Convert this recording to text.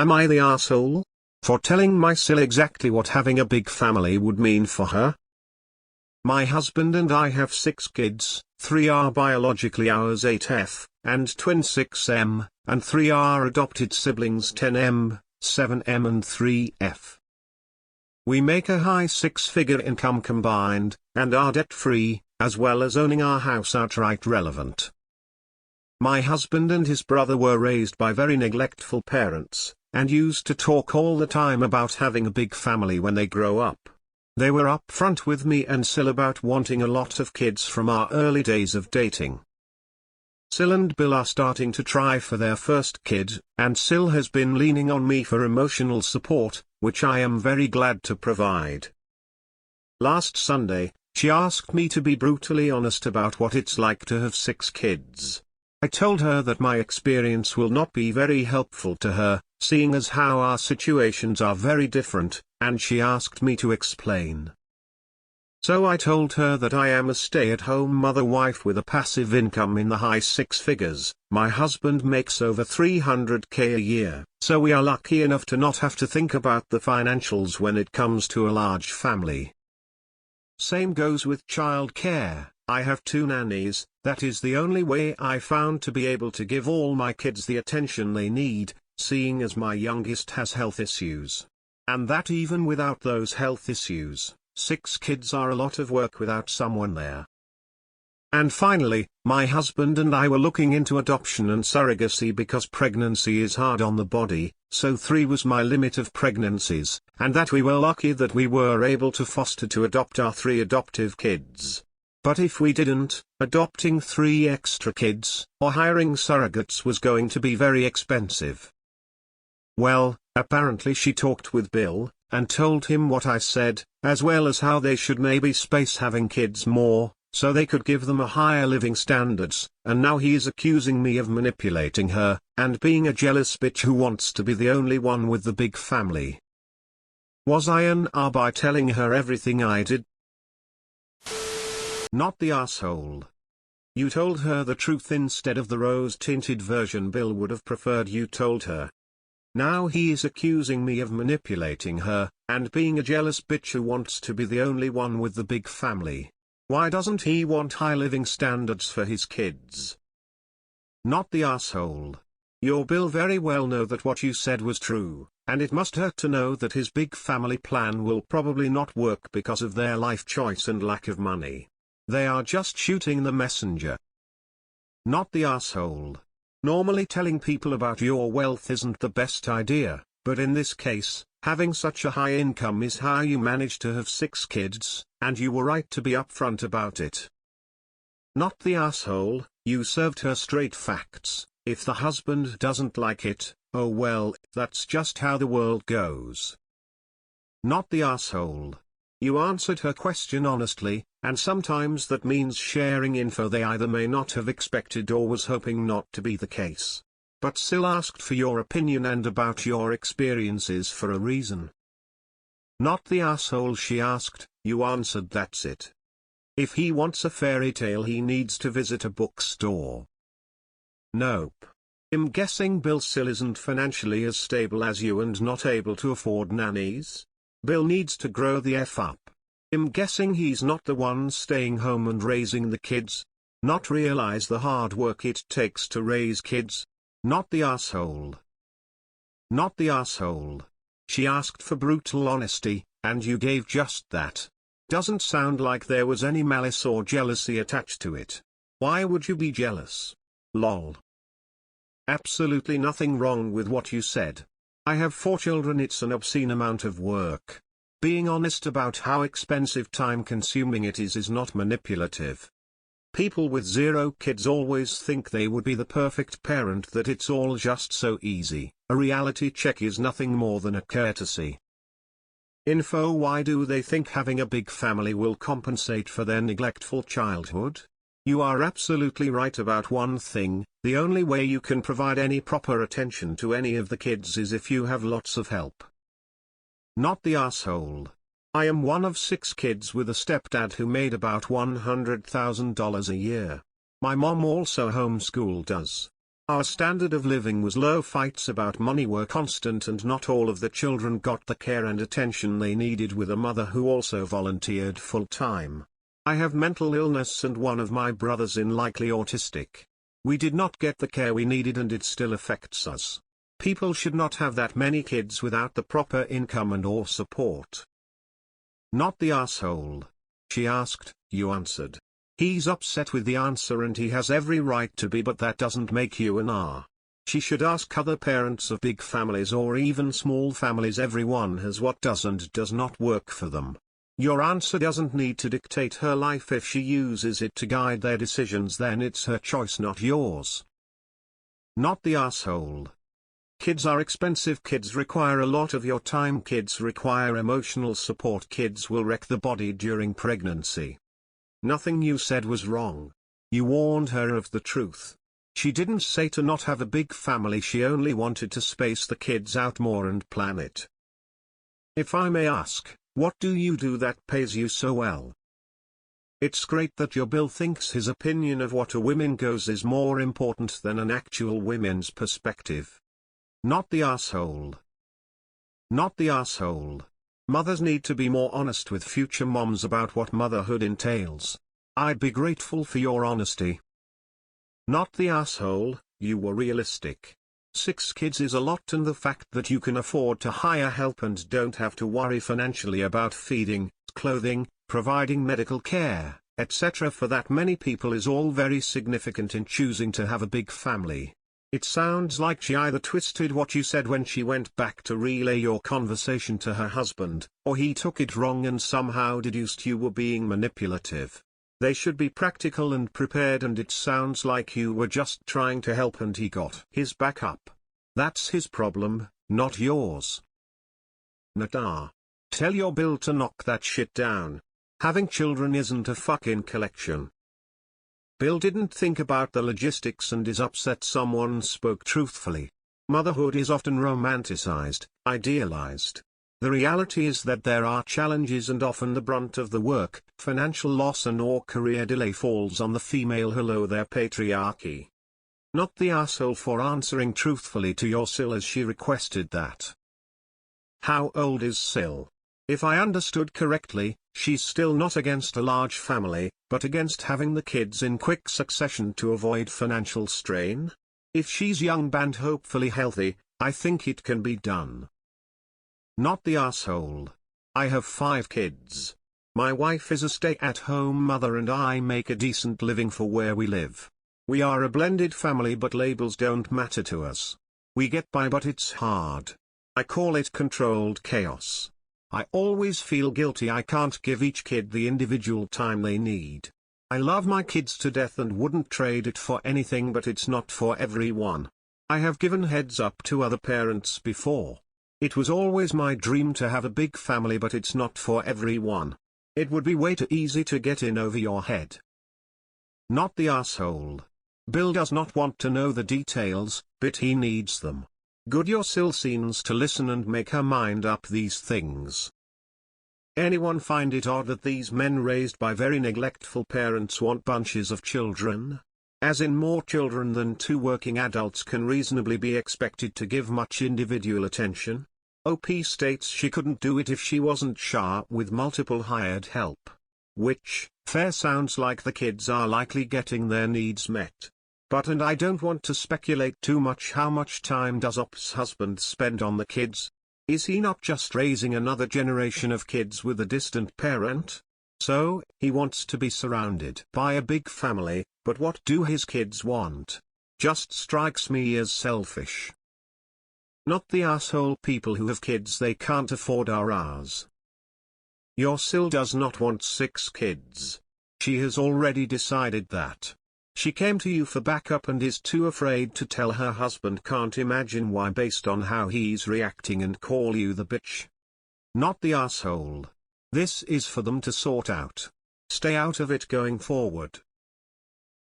Am I the asshole for telling my SIL exactly what having a big family would mean for her? My husband and I have 6 kids, 3 are biologically ours 8F, and twin 6M, and 3 are adopted siblings 10M, 7M and 3F. We make a high 6-figure income combined, and are debt-free, as well as owning our house outright relevant. My husband and his brother were raised by very neglectful parents, and used to talk all the time about having a big family when they grow up. They were upfront with me and SIL about wanting a lot of kids from our early days of dating. SIL and Bill are starting to try for their first kid, and SIL has been leaning on me for emotional support, which I am very glad to provide. Last Sunday, she asked me to be brutally honest about what it's like to have 6 kids. I told her that my experience will not be very helpful to her, seeing as how our situations are very different, and she asked me to explain. So I told her that I am a stay-at-home mother-wife with a passive income in the high 6 figures, my husband makes over $300K a year, so we are lucky enough to not have to think about the financials when it comes to a large family. Same goes with child care. I have 2 nannies, that is the only way I found to be able to give all my kids the attention they need, seeing as my youngest has health issues. And that even without those health issues, 6 kids are a lot of work without someone there. And finally, my husband and I were looking into adoption and surrogacy because pregnancy is hard on the body, so 3 was my limit of pregnancies, and that we were lucky that we were able to foster to adopt our 3 adoptive kids. But if we didn't, adopting 3 extra kids, or hiring surrogates was going to be very expensive. Well, apparently she talked with Bill, and told him what I said, as well as how they should maybe space having kids more, so they could give them a higher living standards, and now he is accusing me of manipulating her, and being a jealous bitch who wants to be the only one with the big family. Was I an R by telling her everything I did? Not the asshole. You told her the truth instead of the rose-tinted version Bill would have preferred you told her. Now he is accusing me of manipulating her, and being a jealous bitch who wants to be the only one with the big family. Why doesn't he want high living standards for his kids? Not the asshole. Your Bill very well know that what you said was true, and it must hurt to know that his big family plan will probably not work because of their life choice and lack of money. They are just shooting the messenger. Not the asshole. Normally telling people about your wealth isn't the best idea, but in this case, having such a high income is how you manage to have 6 kids, and you were right to be upfront about it. Not the asshole. You served her straight facts. If the husband doesn't like it, oh well, that's just how the world goes. Not the asshole. You answered her question honestly, and sometimes that means sharing info they either may not have expected or was hoping not to be the case. But SIL asked for your opinion and about your experiences for a reason. Not the asshole. She asked, you answered, that's it. If he wants a fairy tale he needs to visit a bookstore. Nope. I'm guessing Bill SIL isn't financially as stable as you and not able to afford nannies? Bill needs to grow the F up. I'm guessing he's not the one staying home and raising the kids? Not realize the hard work it takes to raise kids? Not the asshole. Not the asshole. She asked for brutal honesty, and you gave just that. Doesn't sound like there was any malice or jealousy attached to it. Why would you be jealous? Lol. Absolutely nothing wrong with what you said. I have 4 children. It's an obscene amount of work. Being honest about how expensive time-consuming it is not manipulative. People with 0 kids always think they would be the perfect parent, that it's all just so easy. A reality check is nothing more than a courtesy. Info. Why do they think having a big family will compensate for their neglectful childhood? You are absolutely right about one thing. The only way you can provide any proper attention to any of the kids is if you have lots of help. Not the asshole. I am one of 6 kids with a stepdad who made about $100,000 a year. My mom also homeschooled us. Our standard of living was low, fights about money were constant, and not all of the children got the care and attention they needed with a mother who also volunteered full-time. I have mental illness and one of my brothers is likely autistic. We did not get the care we needed and it still affects us. People should not have that many kids without the proper income and or support. Not the asshole. She asked, you answered. He's upset with the answer and he has every right to be, but that doesn't make you an R. She should ask other parents of big families or even small families. Everyone has what does and does not work for them. Your answer doesn't need to dictate her life. If she uses it to guide their decisions, then it's her choice, not yours. Not the asshole. Kids are expensive. Kids require a lot of your time. Kids require emotional support. Kids will wreck the body during pregnancy. Nothing you said was wrong. You warned her of the truth. She didn't say to not have a big family. She only wanted to space the kids out more and plan it. If I may ask, what do you do that pays you so well? It's great that your Bill thinks his opinion of what a woman goes is more important than an actual women's perspective. Not the asshole. Not the asshole. Mothers need to be more honest with future moms about what motherhood entails. I'd be grateful for your honesty. Not the asshole. You were realistic. 6 kids is a lot, and the fact that you can afford to hire help and don't have to worry financially about feeding, clothing, providing medical care, etc. for that many people is all very significant in choosing to have a big family. It sounds like she either twisted what you said when she went back to relay your conversation to her husband, or he took it wrong and somehow deduced you were being manipulative. They should be practical and prepared, and it sounds like you were just trying to help and he got his back up. That's his problem, not yours. Natar. Tell your Bill to knock that shit down. Having children isn't a fucking collection. Bill didn't think about the logistics and is upset someone spoke truthfully. Motherhood is often romanticized, idealized. The reality is that there are challenges, and often the brunt of the work, financial loss and or career delay falls on the female. Hello there, patriarchy. Not the asshole for answering truthfully to your SIL as she requested that. How old is SIL? If I understood correctly, she's still not against a large family, but against having the kids in quick succession to avoid financial strain? If she's young and hopefully healthy, I think it can be done. Not the asshole. I have 5 kids. My wife is a stay-at-home mother and I make a decent living for where we live. We are a blended family, but labels don't matter to us. We get by, but it's hard. I call it controlled chaos. I always feel guilty I can't give each kid the individual time they need. I love my kids to death and wouldn't trade it for anything, but it's not for everyone. I have given heads up to other parents before. It was always my dream to have a big family, but it's not for everyone. It would be way too easy to get in over your head. Not the asshole. Bill does not want to know the details, but he needs them. Good, your SIL seems to listen and make her mind up these things. Anyone find it odd that these men raised by very neglectful parents want bunches of children? As in more children than 2 working adults can reasonably be expected to give much individual attention? OP states she couldn't do it if she wasn't sharp with multiple hired help. Which, fair, sounds like the kids are likely getting their needs met. But and I don't want to speculate too much, how much time does OP's husband spend on the kids? Is he not just raising another generation of kids with a distant parent? So, he wants to be surrounded by a big family, but what do his kids want? Just strikes me as selfish. Not the asshole. People who have kids they can't afford are ours. Your SIL does not want 6 kids. She has already decided that. She came to you for backup and is too afraid to tell her husband. Can't imagine why based on how he's reacting, and call you the bitch. Not the asshole. This is for them to sort out. Stay out of it going forward.